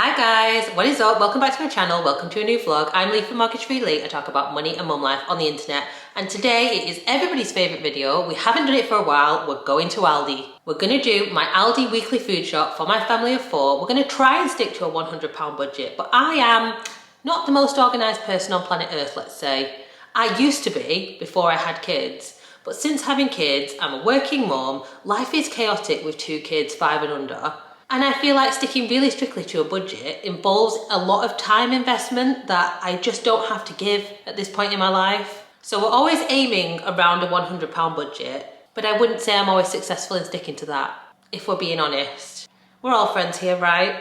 Hi guys, what is up? Welcome back to my channel. Welcome to a new vlog. I'm Leigh from Mortgage Free Leigh. I talk about money and mum life on the internet. And today it is everybody's favourite video. We haven't done it for a while. We're going to Aldi. We're going to do my Aldi weekly food shop for my family of 4. We're going to try and stick to a £100 budget. But I am not the most organised person on planet Earth, let's say. I used to be before I had kids. But since having kids, I'm a working mum. Life is chaotic with 2 kids, 5 and under. And I feel like sticking really strictly to a budget involves a lot of time investment that I just don't have to give at this point in my life. So we're always aiming around a £100 budget, but I wouldn't say I'm always successful in sticking to that, if we're being honest. We're all friends here, right?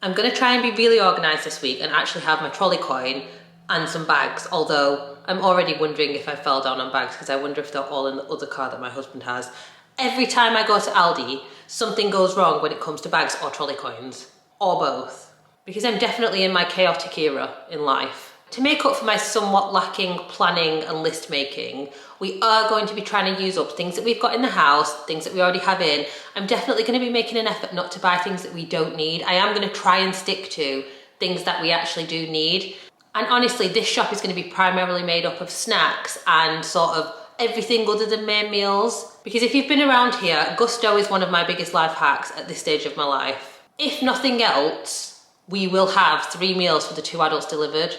I'm gonna try and be really organised this week and actually have my trolley coin and some bags, although I'm already wondering if I fell down on bags because I wonder if they're all in the other car that my husband has. Every time I go to Aldi, something goes wrong when it comes to bags or trolley coins, or both, because I'm definitely in my chaotic era in life. To make up for my somewhat lacking planning and list making, we are going to be trying to use up things that we've got in the house, things that we already have in. I'm definitely going to be making an effort not to buy things that we don't need. I am going to try and stick to things that we actually do need. And honestly, this shop is going to be primarily made up of snacks and sort of everything other than main meals. Because if you've been around here, Gusto is one of my biggest life hacks at this stage of my life. If nothing else, we will have 3 meals for the 2 adults delivered.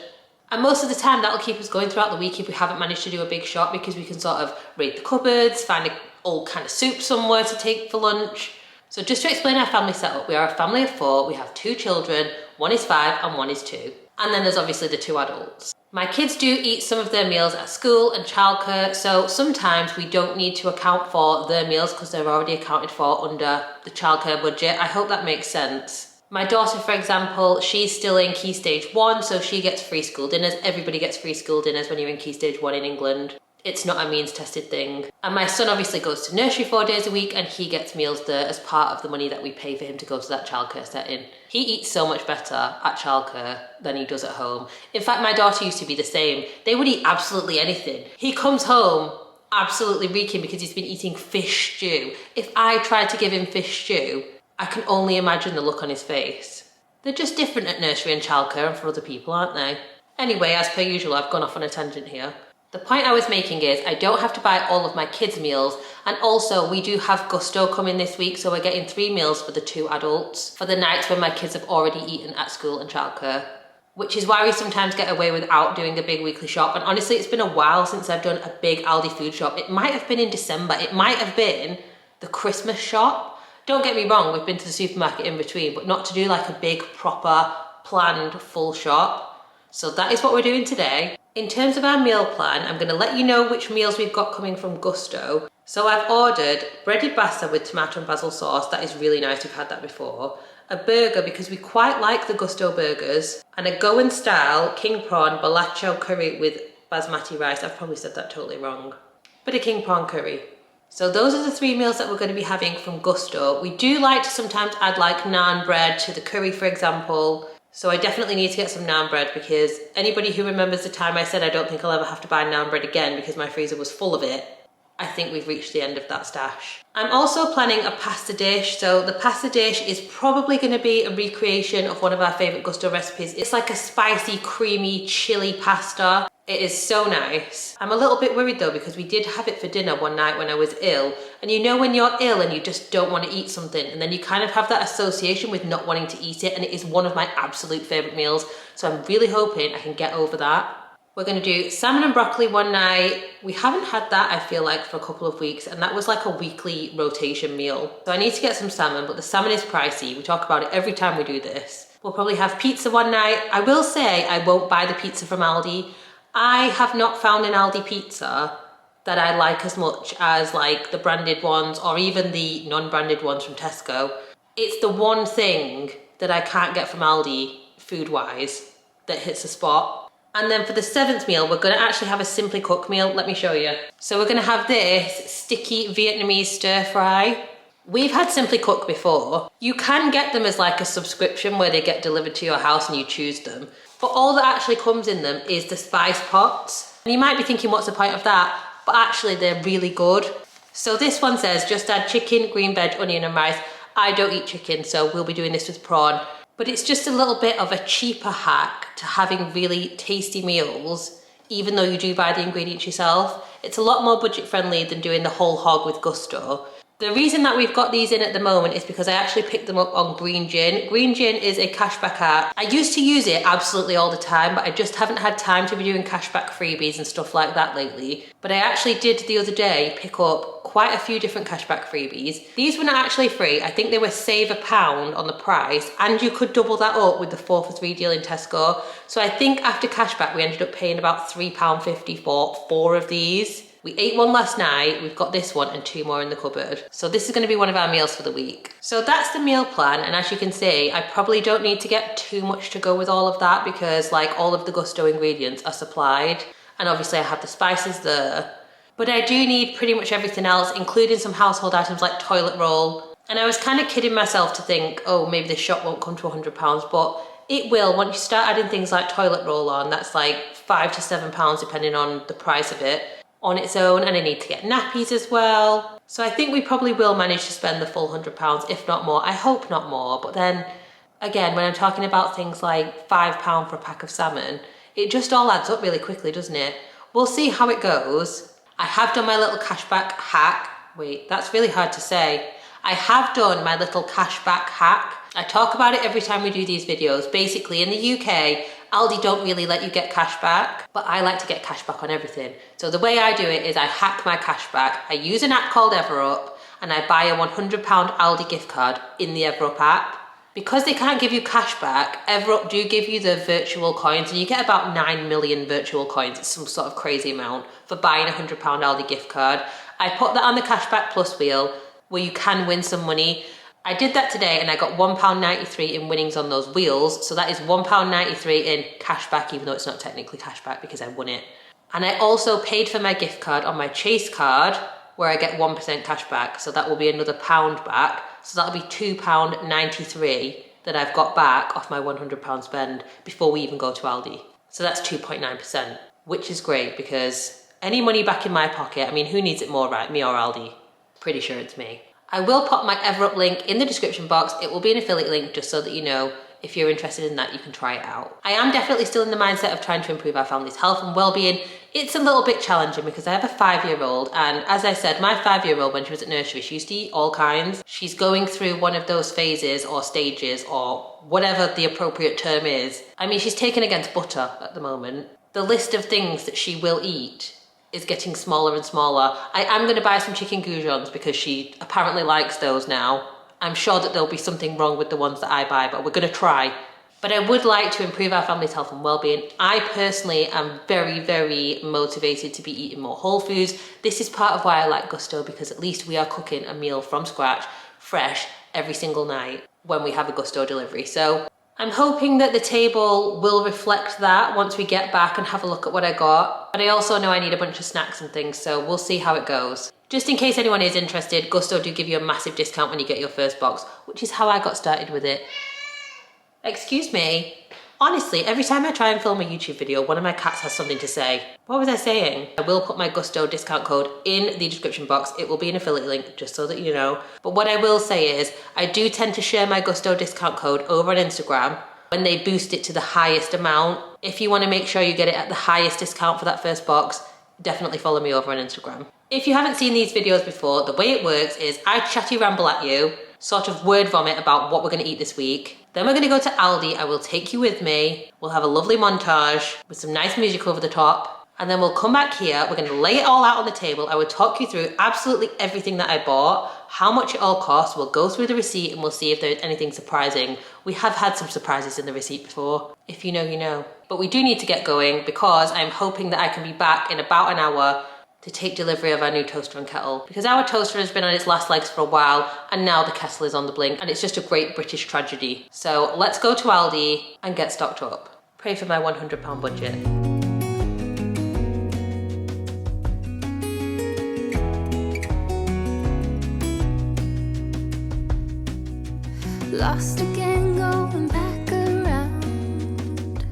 And most of the time that'll keep us going throughout the week if we haven't managed to do a big shop, because we can sort of raid the cupboards, find an old kind of soup somewhere to take for lunch. So just to explain our family setup, we are a family of 4, we have 2 children, 1 is 5 and 1 is 2. And then there's obviously the 2 adults. My kids do eat some of their meals at school and childcare, so sometimes we don't need to account for their meals because they're already accounted for under the childcare budget. I hope that makes sense. My daughter, for example, she's still in Key Stage 1, so she gets free school dinners. Everybody gets free school dinners when you're in Key Stage 1 in England. It's not a means-tested thing. And my son obviously goes to nursery 4 days a week and he gets meals there as part of the money that we pay for him to go to that childcare setting. He eats so much better at childcare than he does at home. In fact, my daughter used to be the same. They would eat absolutely anything. He comes home absolutely reeking because he's been eating fish stew. If I tried to give him fish stew, I can only imagine the look on his face. They're just different at nursery and childcare and for other people, aren't they? Anyway, as per usual, I've gone off on a tangent here. The point I was making is I don't have to buy all of my kids' meals, and also we do have Gusto coming this week, so we're getting 3 meals for the 2 adults for the nights when my kids have already eaten at school and childcare, which is why we sometimes get away without doing a big weekly shop. And honestly, it's been a while since I've done a big Aldi food shop. It might have been in December, it might have been the Christmas shop. Don't get me wrong, we've been to the supermarket in between, but not to do like a big proper planned full shop. So that is what we're doing today. In terms of our meal plan, I'm going to let you know which meals we've got coming from Gusto. So I've ordered breaded pasta with tomato and basil sauce. That is really nice, we've had that before. A burger because we quite like the Gusto burgers. And a Goan style king prawn balacho curry with basmati rice. I've probably said that totally wrong. But a king prawn curry. So those are the 3 meals that we're going to be having from Gusto. We do like to sometimes add like naan bread to the curry, for example. So I definitely need to get some naan bread, because anybody who remembers the time I said I don't think I'll ever have to buy naan bread again because my freezer was full of it, I think we've reached the end of that stash. I'm also planning a pasta dish. So the pasta dish is probably going to be a recreation of one of our favourite Gusto recipes. It's like a spicy, creamy, chili pasta. It is so nice. I'm a little bit worried though, because we did have it for dinner one night when I was ill. And you know when you're ill and you just don't want to eat something, and then you kind of have that association with not wanting to eat it, and it is one of my absolute favourite meals. So I'm really hoping I can get over that. We're going to do salmon and broccoli one night. We haven't had that, I feel like, for a couple of weeks, and that was like a weekly rotation meal. So I need to get some salmon, but the salmon is pricey. We talk about it every time we do this. We'll probably have pizza one night. I will say I won't buy the pizza from Aldi. I have not found an Aldi pizza that I like as much as like the branded ones or even the non-branded ones from Tesco. It's the one thing that I can't get from Aldi food-wise that hits the spot. And then for the 7th meal, we're going to actually have a Simply Cook meal. Let me show you. So we're going to have this sticky Vietnamese stir fry. We've had Simply Cook before. You can get them as like a subscription where they get delivered to your house and you choose them. But all that actually comes in them is the spice pots. And you might be thinking, what's the point of that? But actually they're really good. So this one says just add chicken, green veg, onion and rice. I don't eat chicken, so we'll be doing this with prawn. But it's just a little bit of a cheaper hack to having really tasty meals, even though you do buy the ingredients yourself. It's a lot more budget friendly than doing the whole hog with Gusto. The reason that we've got these in at the moment is because I actually picked them up on Green Gin. Green Gin is a cashback app. I used to use it absolutely all the time, but I just haven't had time to be doing cashback freebies and stuff like that lately. But I actually did the other day pick up quite a few different cashback freebies. These were not actually free. I think they were save £1 on the price, and you could double that up with the 4 for 3 deal in Tesco. So I think after cashback, we ended up paying about £3.50 for 4 of these. We ate one last night, we've got this one and 2 more in the cupboard. So this is going to be one of our meals for the week. So that's the meal plan, and as you can see, I probably don't need to get too much to go with all of that because like all of the Gusto ingredients are supplied, and obviously I have the spices there. But I do need pretty much everything else, including some household items like toilet roll. And I was kind of kidding myself to think, oh, maybe this shop won't come to £100, but it will. Once you start adding things like toilet roll on, that's like £5 to £7 depending on the price of it on its own, and I need to get nappies as well. So I think we probably will manage to spend the full £100, if not more. I hope not more, but then again, when I'm talking about things like £5 for a pack of salmon, it just all adds up really quickly, doesn't it? We'll see how it goes. I have done my little cashback hack. Wait, that's really hard to say. I have done my little cashback hack. I talk about it every time we do these videos. Basically, in the UK, Aldi don't really let you get cash back, but I like to get cash back on everything. So the way I do it is I hack my cash back. I use an app called EverUp, and I buy a £100 Aldi gift card in the EverUp app. Because they can't give you cash back, EverUp do give you the virtual coins, and you get about 9 million virtual coins. It's some sort of crazy amount for buying a £100 Aldi gift card. I put that on the Cashback Plus wheel where you can win some money. I did that today and I got £1.93 in winnings on those wheels. So that is £1.93 in cashback, even though it's not technically cashback because I won it. And I also paid for my gift card on my Chase card where I get 1% cash back. So that will be another £1 back. So that'll be £2.93 that I've got back off my £100 spend before we even go to Aldi. So that's 2.9%, which is great because any money back in my pocket, I mean, who needs it more, right? Me or Aldi? Pretty sure it's me. I will pop my EverUp link in the description box. It will be an affiliate link just so that you know if you're interested in that, you can try it out. I am definitely still in the mindset of trying to improve our family's health and well-being. It's a little bit challenging because I have a 5-year-old, and as I said, my 5-year-old, when she was at nursery, she used to eat all kinds. She's going through one of those phases or stages or whatever the appropriate term is. I mean, she's taken against butter at the moment. The list of things that she will eat is getting smaller and smaller. I am going to buy some chicken goujons because she apparently likes those now. I'm sure that there'll be something wrong with the ones that I buy, but we're going to try. But I would like to improve our family's health and well-being. I personally am very, very motivated to be eating more whole foods. This is part of why I like Gusto, because at least we are cooking a meal from scratch, fresh, every single night when we have a Gusto delivery. So I'm hoping that the table will reflect that once we get back and have a look at what I got. But I also know I need a bunch of snacks and things, so we'll see how it goes. Just in case anyone is interested, Gusto do give you a massive discount when you get your first box, which is how I got started with it. Excuse me. Honestly, every time I try and film a YouTube video, one of my cats has something to say. What was I saying? I will put my Gusto discount code in the description box. It will be an affiliate link, just so that you know. But what I will say is, I do tend to share my Gusto discount code over on Instagram when they boost it to the highest amount. If you want to make sure you get it at the highest discount for that first box, definitely follow me over on Instagram. If you haven't seen these videos before, the way it works is I chatty ramble at you, sort of word vomit about what we're going to eat this week. Then we're going to go to Aldi. I will take you with me. We'll have a lovely montage with some nice music over the top. And then we'll come back here. We're going to lay it all out on the table. I will talk you through absolutely everything that I bought, how much it all cost. We'll go through the receipt and we'll see if there's anything surprising. We have had some surprises in the receipt before. If you know, you know. But we do need to get going because I'm hoping that I can be back in about an hour to take delivery of our new toaster and kettle, because our toaster has been on its last legs for a while and now the kettle is on the blink, and it's just a great British tragedy. So let's go to Aldi and get stocked up. Pray for my £100 budget. Lost again, going back around,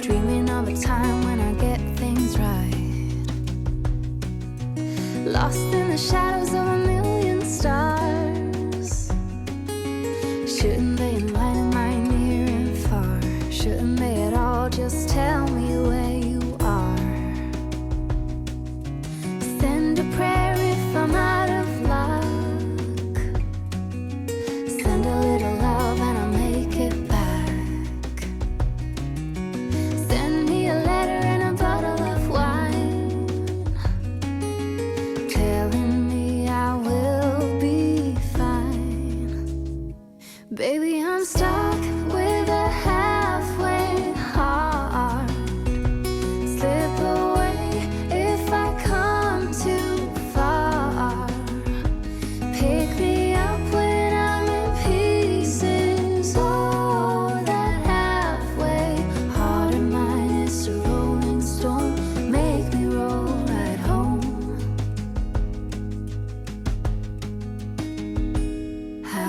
dreaming of a time when I get things right. Lost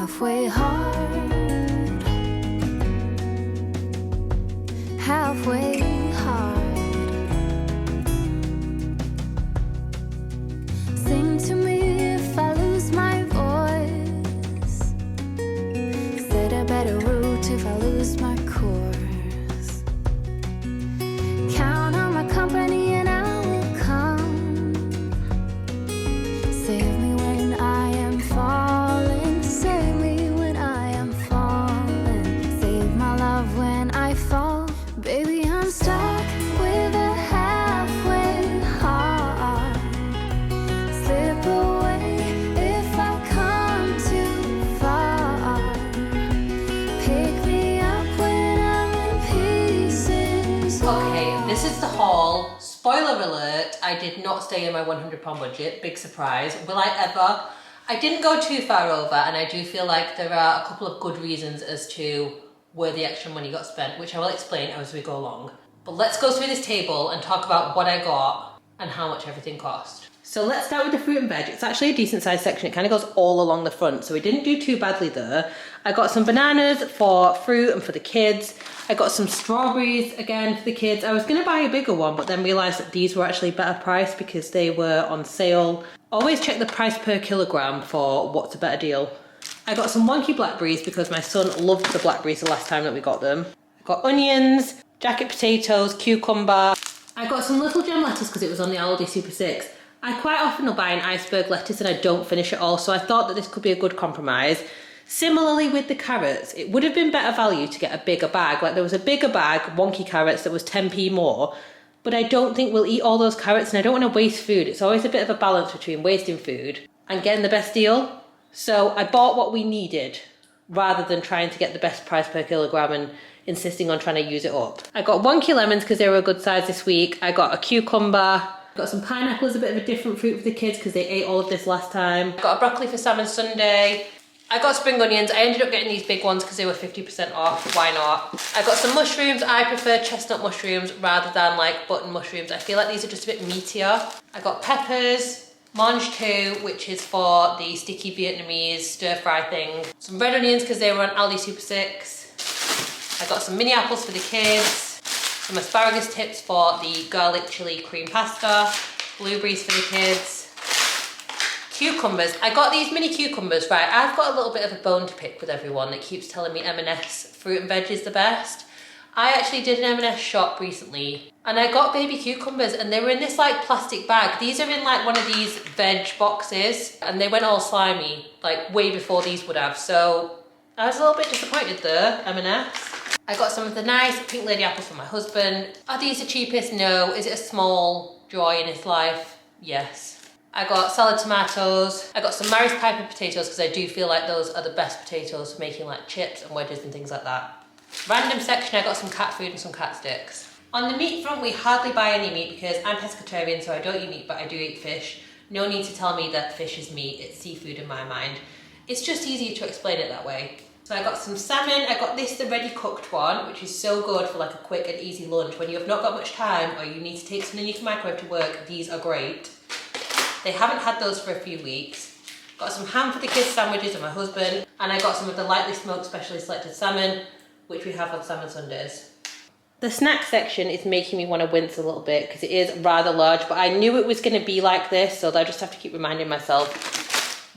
halfway hard, halfway hard. Sing to me if I lose my voice. Set a better route if I lose my course. Count on my company and I will come. Save me when I am falling. Save me when I am falling. Save my love when I fall. Baby, I'm stuck with a halfway heart. Slip away if I come too far. Pick me up when I'm in pieces. Okay, this is the haul. Spoiler alert, I did not stay in my £100 budget. Big surprise. Will I ever? I didn't go too far over, and I do feel like there are a couple of good reasons as to where the extra money got spent, which I will explain as we go along. But let's go through this table and talk about what I got and how much everything cost. So let's start with the fruit and veg. It's actually a decent sized section. It kind of goes all along the front, so we didn't do too badly there. I got some bananas for fruit and for the kids. I got some strawberries again for the kids. I was going to buy a bigger one, but then realised that these were actually better priced because they were on sale. Always check the price per kilogram for what's a better deal. I got some wonky blackberries because my son loved the blackberries the last time that we got them. I got onions, jacket potatoes, cucumber. I got some little gem lettuce because it was on the ALDI Super 6. I quite often will buy an iceberg lettuce and I don't finish it all, so I thought that this could be a good compromise. Similarly with the carrots, it would have been better value to get a bigger bag. Like there was a bigger bag, wonky carrots, that was 10p more, but I don't think we'll eat all those carrots and I don't want to waste food. It's always a bit of a balance between wasting food and getting the best deal. So I bought what we needed rather than trying to get the best price per kilogram and insisting on trying to use it up. I got wonky lemons because they were a good size this week. I got a cucumber. Got some pineapple as a bit of a different fruit for the kids because they ate all of this last time. Got a broccoli for Salmon Sunday. I got spring onions. I ended up getting these big ones because they were 50% off. Why not? I got some mushrooms. I prefer chestnut mushrooms rather than like button mushrooms. I feel like these are just a bit meatier. I got peppers, mange two, which is for the sticky Vietnamese stir fry thing. Some red onions because they were on Aldi Super 6. I got some mini apples for the kids. Some asparagus tips for the garlic chili cream pasta. Blueberries for the kids. Cucumbers. I got these mini cucumbers, right? I've got a little bit of a bone to pick with everyone that keeps telling me M&S fruit and veg is the best. I actually did an M&S shop recently and I got baby cucumbers and they were in this like plastic bag. These are in like one of these veg boxes and they went all slimy, like way before these would have. So I was a little bit disappointed there, M&S. I got some of the nice pink lady apples for my husband. Are these the cheapest? No. Is it a small joy in his life? Yes. I got salad tomatoes. I got some Mary's Piper potatoes because I do feel like those are the best potatoes for making like chips and wedges and things like that. Random section, I got some cat food and some cat sticks. On the meat front, we hardly buy any meat because I'm pescatarian, so I don't eat meat, but I do eat fish. No need to tell me that fish is meat, it's seafood in my mind. It's just easier to explain it that way. So I got some salmon. I got this, the ready cooked one, which is so good for like a quick and easy lunch. When you have not got much time or you need to take something you can microwave to work, these are great. They haven't had those for a few weeks. Got some ham for the kids' sandwiches and my husband. And I got some of the lightly smoked specially selected salmon, which we have on Salmon Sundays. The snack section is making me want to wince a little bit because it is rather large, but I knew it was going to be like this, so I just have to keep reminding myself,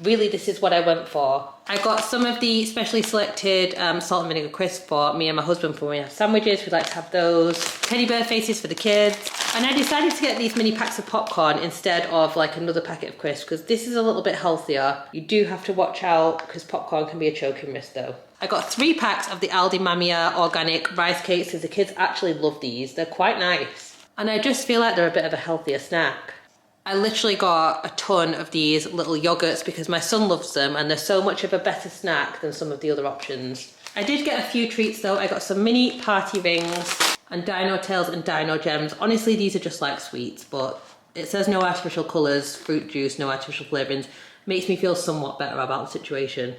really this is what I went for. I got some of the specially selected salt and vinegar crisps for me and my husband for when we have sandwiches. We like to have those. Teddy bear faces for the kids. And I decided to get these mini packs of popcorn instead of like another packet of crisps because this is a little bit healthier. You do have to watch out because popcorn can be a choking risk though. I got 3 packs of the Aldi Mamia organic rice cakes because the kids actually love these. They're quite nice. And I just feel like they're a bit of a healthier snack. I literally got a ton of these little yogurts because my son loves them and they're so much of a better snack than some of the other options. I did get a few treats though. I got some mini party rings and dino tails and dino gems. Honestly, these are just like sweets, but it says no artificial colours, fruit juice, no artificial flavourings. Makes me feel somewhat better about the situation.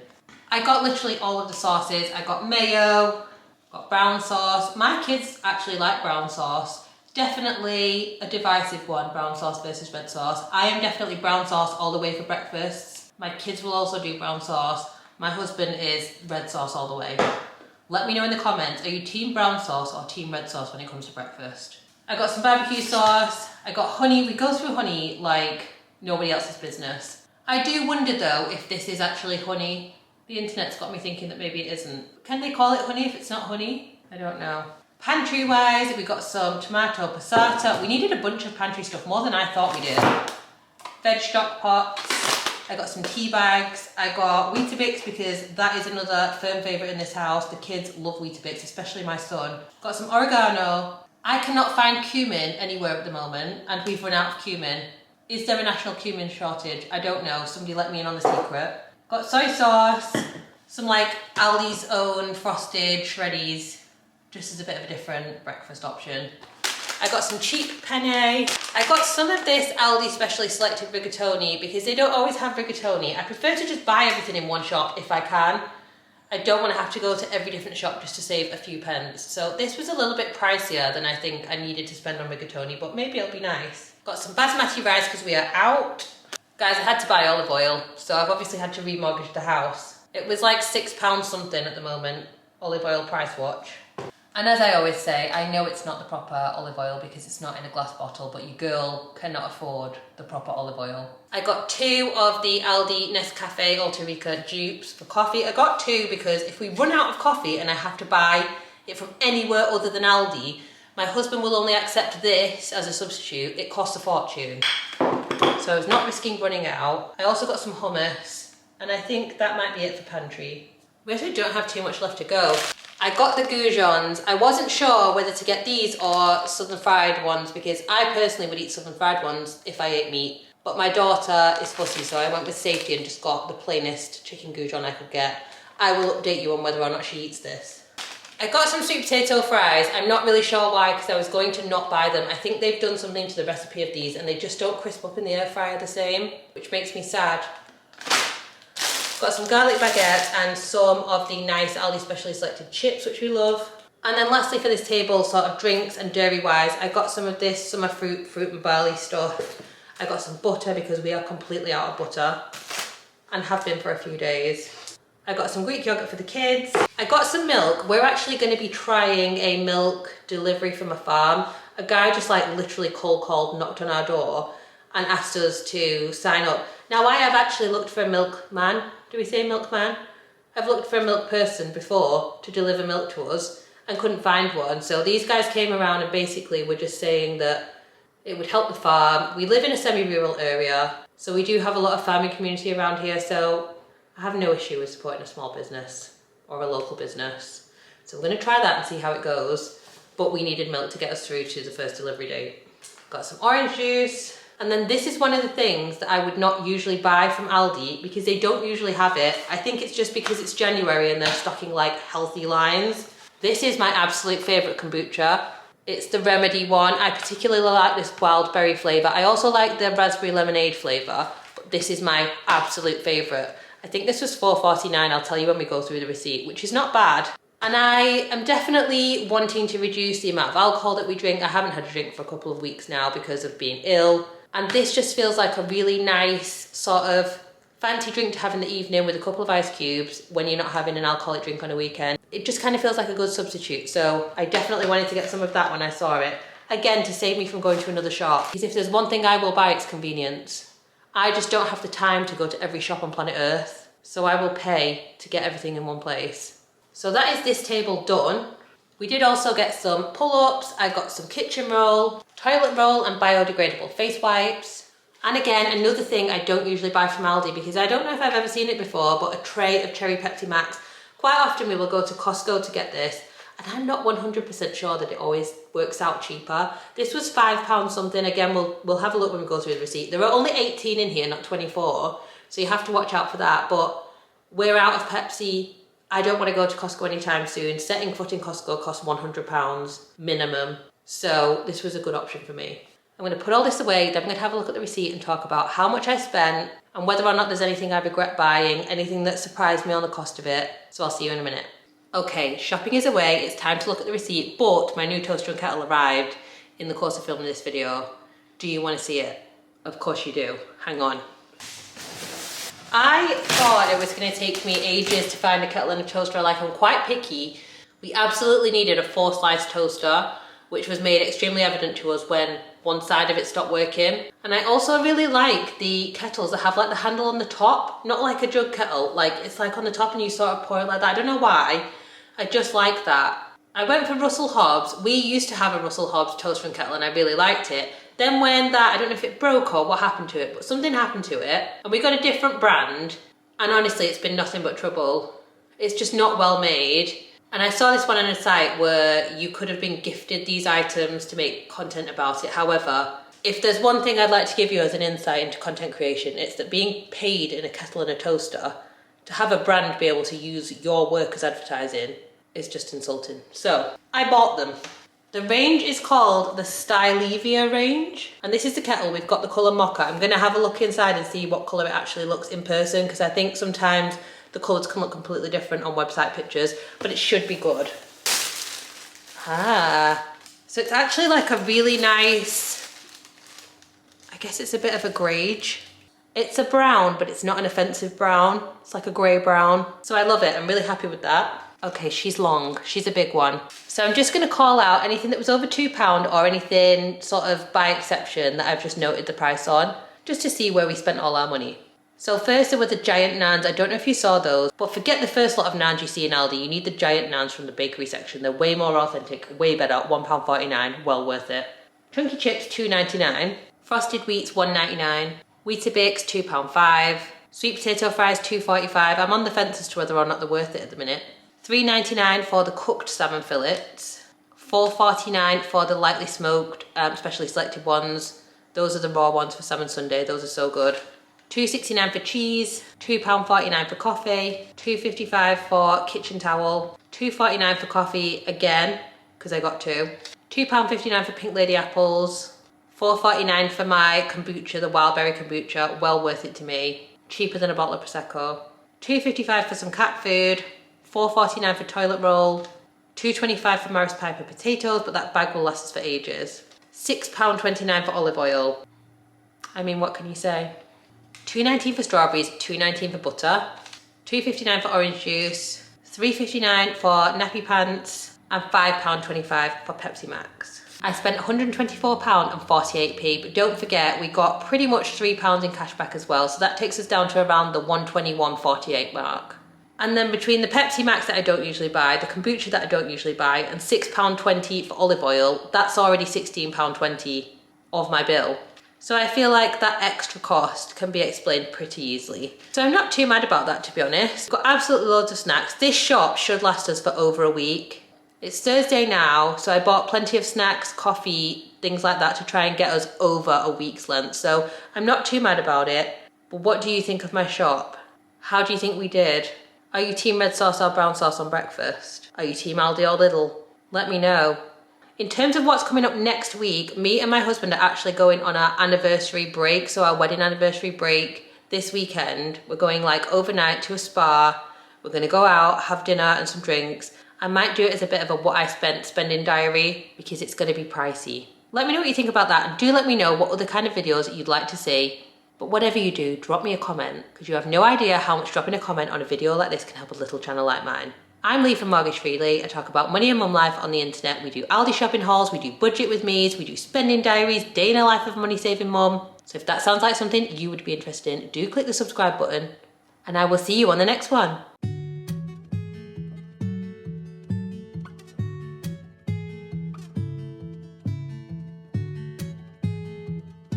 I got literally all of the sauces. I got mayo, got brown sauce. My kids actually like brown sauce. Definitely a divisive one, brown sauce versus red sauce. I am definitely brown sauce all the way for breakfast. My kids will also do brown sauce. My husband is red sauce all the way. Let me know in the comments, are you team brown sauce or team red sauce when it comes to breakfast? I got some barbecue sauce, I got honey. We go through honey like nobody else's business. I do wonder though if this is actually honey. The internet's got me thinking that maybe it isn't. Can they call it honey if it's not honey? I don't know. Pantry wise, we got some tomato passata. We needed a bunch of pantry stuff, more than I thought we did. Veg stock pots. I got some tea bags. I got Weetabix because that is another firm favourite in this house. The kids love Weetabix, especially my son. Got some oregano. I cannot find cumin anywhere at the moment and we've run out of cumin. Is there a national cumin shortage? I don't know. Somebody let me in on the secret. Got soy sauce. Some like Aldi's own frosted shreddies, just as a bit of a different breakfast option. I got some cheap penne. I got some of this Aldi specially selected rigatoni because they don't always have rigatoni. I prefer to just buy everything in one shop if I can. I don't want to have to go to every different shop just to save a few pence. So this was a little bit pricier than I think I needed to spend on rigatoni, but maybe it'll be nice. Got some basmati rice because we are out. Guys, I had to buy olive oil, so I've obviously had to remortgage the house. It was like £6 something at the moment, olive oil price watch. And as I always say, I know it's not the proper olive oil because it's not in a glass bottle, but your girl cannot afford the proper olive oil. I got 2 of the Aldi Nescafe Alta Rica dupes for coffee. I got 2 because if we run out of coffee and I have to buy it from anywhere other than Aldi, my husband will only accept this as a substitute. It costs a fortune. So I was not risking running out. I also got some hummus, and I think that might be it for pantry. We actually don't have too much left to go. I got the goujons. I wasn't sure whether to get these or southern fried ones because I personally would eat southern fried ones if I ate meat. But my daughter is fussy, so I went with safety and just got the plainest chicken goujon I could get. I will update you on whether or not she eats this. I got some sweet potato fries. I'm not really sure why because I was going to not buy them. I think they've done something to the recipe of these and they just don't crisp up in the air fryer the same, which makes me sad. Got some garlic baguette and some of the nice Aldi specially selected chips, which we love. And then lastly for this table, sort of drinks and dairy wise, I got some of this summer fruit and barley stuff. I got some butter because we are completely out of butter and have been for a few days. I got some Greek yogurt for the kids. I got some milk. We're actually going to be trying a milk delivery from a farm. A guy just like literally cold called, knocked on our door and asked us to sign up. Now I have actually looked for a milkman. Do we say milkman? I've looked for a milk person before to deliver milk to us and couldn't find one. So these guys came around and basically were just saying that it would help the farm. We live in a semi-rural area, so we do have a lot of farming community around here. So I have no issue with supporting a small business or a local business. So I'm gonna try that and see how it goes. But we needed milk to get us through to the first delivery date. Got some orange juice. And then this is one of the things that I would not usually buy from Aldi because they don't usually have it. I think it's just because it's January and they're stocking like healthy lines. This is my absolute favorite kombucha. It's the Remedy one. I particularly like this wild berry flavor. I also like the raspberry lemonade flavor, but this is my absolute favorite. I think this was $4.49. I'll tell you when we go through the receipt, which is not bad. And I am definitely wanting to reduce the amount of alcohol that we drink. I haven't had a drink for a couple of weeks now because of being ill. And this just feels like a really nice sort of fancy drink to have in the evening with a couple of ice cubes when you're not having an alcoholic drink on a weekend. It just kind of feels like a good substitute. So I definitely wanted to get some of that when I saw it. Again, to save me from going to another shop. Because if there's one thing I will buy, it's convenience. I just don't have the time to go to every shop on planet Earth. So I will pay to get everything in one place. So that is this table done. We did also get some pull-ups. I got some kitchen roll, toilet roll and biodegradable face wipes. And again, another thing I don't usually buy from Aldi because I don't know if I've ever seen it before, but a tray of Cherry Pepsi Max. Quite often we will go to Costco to get this and I'm not 100% sure that it always works out cheaper. This was £5 something. Again, we'll have a look when we go through the receipt. There are only 18 in here, not 24. So you have to watch out for that. But we're out of Pepsi. I don't want to go to Costco anytime soon. Setting foot in Costco costs £100 minimum. So this was a good option for me. I'm going to put all this away, then I'm going to have a look at the receipt and talk about how much I spent and whether or not there's anything I regret buying, anything that surprised me on the cost of it. So I'll see you in a minute. Okay, shopping is away. It's time to look at the receipt, but my new toaster and kettle arrived in the course of filming this video. Do you want to see it? Of course you do. Hang on. I thought it was going to take me ages to find a kettle and a toaster. Like, I'm quite picky. We absolutely needed a 4-slice toaster, which was made extremely evident to us when one side of it stopped working. And I also really like the kettles that have like the handle on the top, not like a jug kettle, like it's like on the top and you sort of pour it like that. I don't know why, I just like that. I went for Russell Hobbs. We used to have a Russell Hobbs toaster and kettle and I really liked it. Then when that, I don't know if it broke or what happened to it, but something happened to it and we got a different brand, and honestly it's been nothing but trouble. It's just not well made. And I saw this one on a site where you could have been gifted these items to make content about it. However, if there's one thing I'd like to give you as an insight into content creation, it's that being paid in a kettle and a toaster, to have a brand be able to use your work as advertising is just insulting. So I bought them. The range is called the Stylevia range. And this is the kettle. We've got the colour mocha. I'm going to have a look inside and see what colour it actually looks in person, because I think sometimes the colours can look completely different on website pictures, but it should be good. So it's actually like a really nice, I guess it's a bit of a greige. It's a brown, but it's not an offensive brown. It's like a grey brown. So I love it, I'm really happy with that. Okay, she's long, she's a big one. So I'm just gonna call out anything that was over £2 or anything sort of by exception that I've just noted the price on, just to see where we spent all our money. So first there were the giant naans. I don't know if you saw those, but forget the first lot of naans you see in Aldi. You need the giant naans from the bakery section. They're way more authentic, way better, £1.49, well worth it. Chunky chips, £2.99. Frosted wheats, £1.99. Weetabix, £2.5. Sweet potato fries, £2.45. I'm on the fence as to whether or not they're worth it at the minute. £3.99 for the cooked salmon fillets. £4.49 for the lightly smoked, specially selected ones. Those are the raw ones for Salmon Sunday. Those are so good. £2.69 for cheese, £2.49 for coffee, £2.55 for kitchen towel, £2.49 for coffee again, because I got two, £2.59 for Pink Lady apples, £4.49 for my kombucha, the wild berry kombucha, well worth it to me, cheaper than a bottle of Prosecco, £2.55 for some cat food, £4.49 for toilet roll, £2.25 for Morris Piper potatoes, but that bag will last us for ages, £6.29 for olive oil. I mean, what can you say? £2.19 for strawberries, £2.19 for butter, £2.59 for orange juice, £3.59 for nappy pants, and £5.25 for Pepsi Max. I spent £124 and 48p, but don't forget we got pretty much £3 in cash back as well, so that takes us down to around the £121.48 mark. And then between the Pepsi Max that I don't usually buy, the kombucha that I don't usually buy, and £6.20 for olive oil, that's already £16.20 of my bill. So I feel like that extra cost can be explained pretty easily. So I'm not too mad about that, to be honest. Got absolutely loads of snacks. This shop should last us for over a week. It's Thursday now, so I bought plenty of snacks, coffee, things like that to try and get us over a week's length. So I'm not too mad about it. But what do you think of my shop? How do you think we did? Are you team red sauce or brown sauce on breakfast? Are you team Aldi or Lidl? Let me know. In terms of what's coming up next week, me and my husband are actually going on our anniversary break, so our wedding anniversary break this weekend. We're going like overnight to a spa. We're gonna go out, have dinner and some drinks. I might do it as a bit of a what I spent spending diary because it's gonna be pricey. Let me know what you think about that, and do let me know what other kind of videos you'd like to see. But whatever you do, drop me a comment, because you have no idea how much dropping a comment on a video like this can help a little channel like mine. I'm Leigh from Mortgage Free Leigh. I talk about money and mum life on the internet. We do Aldi shopping hauls, we do budget with me's, we do spending diaries, day in a life of a money saving mum. So if that sounds like something you would be interested in, do click the subscribe button, and I will see you on the next one.